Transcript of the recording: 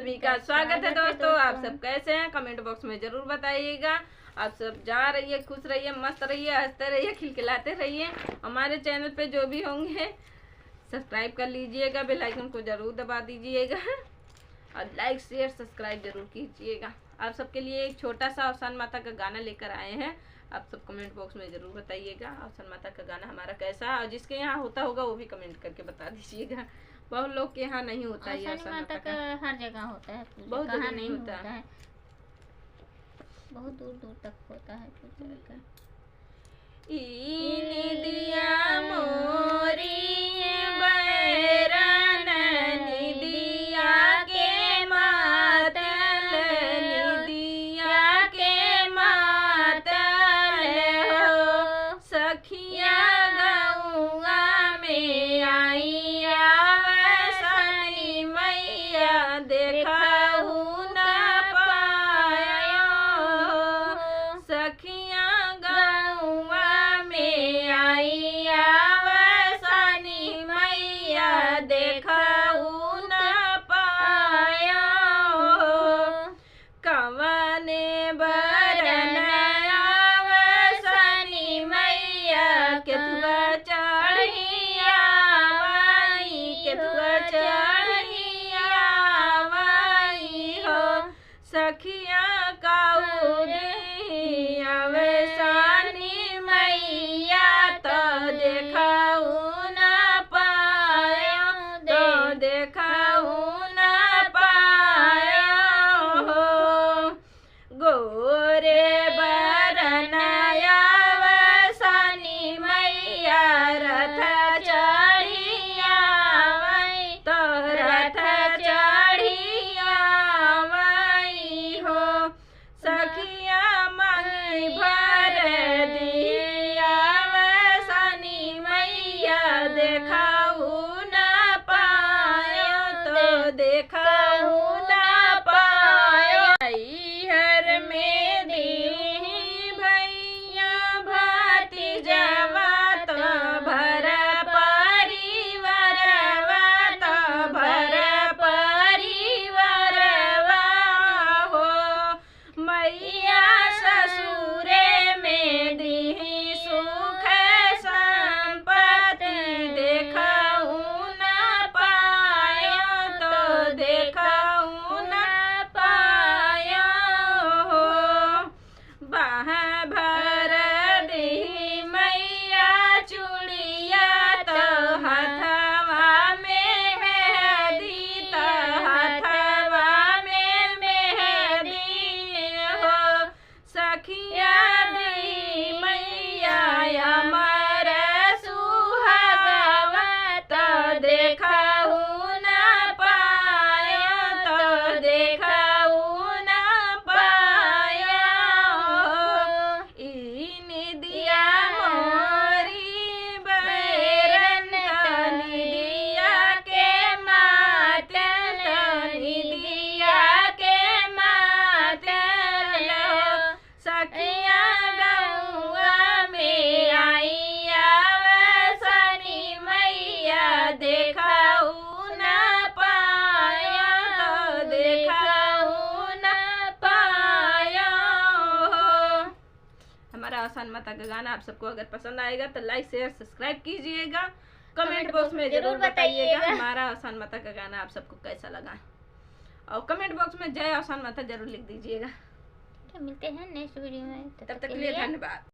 सभी का स्वागत है दोस्तों। आप सब कैसे हैं कमेंट बॉक्स में जरूर बताइएगा। आप सब जा रहिए, खुश रहिए, मस्त रहिए, हंसते रहिए, खिलखिलाते रहिए। हमारे चैनल पे जो भी होंगे सब्सक्राइब कर लीजिएगा, बेल आइकन को जरूर दबा दीजिएगा और लाइक शेयर सब्सक्राइब जरूर कीजिएगा। आप सबके लिए एक छोटा सा अवसान माता का गाना लेकर आए हैं। आप सब कमेंट बॉक्स में जरूर बताइएगा अवसान माता का गाना हमारा कैसा है, और जिसके यहाँ होता होगा वो भी कमेंट करके बता दीजिएगा। बहुत लोग के यहाँ नहीं होता है अवसान माता का। हर जगह होता है, बहुत जगह नहीं होता है, बहुत दूर दूर तक होता है पूजा का। दिया मोरी बैरन निदिया के मातल, निदिया के मातल हो। सखिया गौआ में आई आवसनी मैया देखहु न पायो। सखिया गौआ में आई आवसनी मैया देखहु न पायो। कवने बरन आवसनी मैया केथुआ चढ़िया माई, केथुआ चढ़िया माई हो। सखिया काउदी आवसनी मैया तो देखहु न पायो, तो देखहु न पायो हो। गोरे बरन आवसनी मैया रथ चढ़िया माई, तो रथ चढ़िया माई हो। सखिया मांगी भर दिया आवसनी मैया देखहु न पायो, तो देखहु न पायो। हर में दीही भैया भतीजवा तो भर परिवारवा, तो भर परिवारवा हो। मैया ससुरे में दीही सुख संपत्ति देखहु न पायो, तो देखहु न पायो हो। बाह भर दीही मैया चूड़िया तो हथवा में मेहंदी, तो हथवा में मेहंदी हो। सखिया दी मैया अमर सुहागवा, तो देखहु न पायो, तो देखहु न पायो। निदिया मोरी बैरन निदिया के मातल, निदिया के मातल हो। सखिया गौआ में आई आवसनी मैया देखहु न पायो, तो देखहु न पायो हो। हमारा अवसान माता का गाना आप सबको अगर पसंद आएगा तो लाइक शेयर सब्सक्राइब कीजिएगा। कमेंट बॉक्स में जरूर बताइएगा हमारा अवसान माता का गाना आप सबको कैसा लगा, और कमेंट बॉक्स में जय अवसान माता जरूर लिख दीजिएगा। मिलते हैं नेक्स्ट वीडियो में, तब तक के लिए धन्यवाद।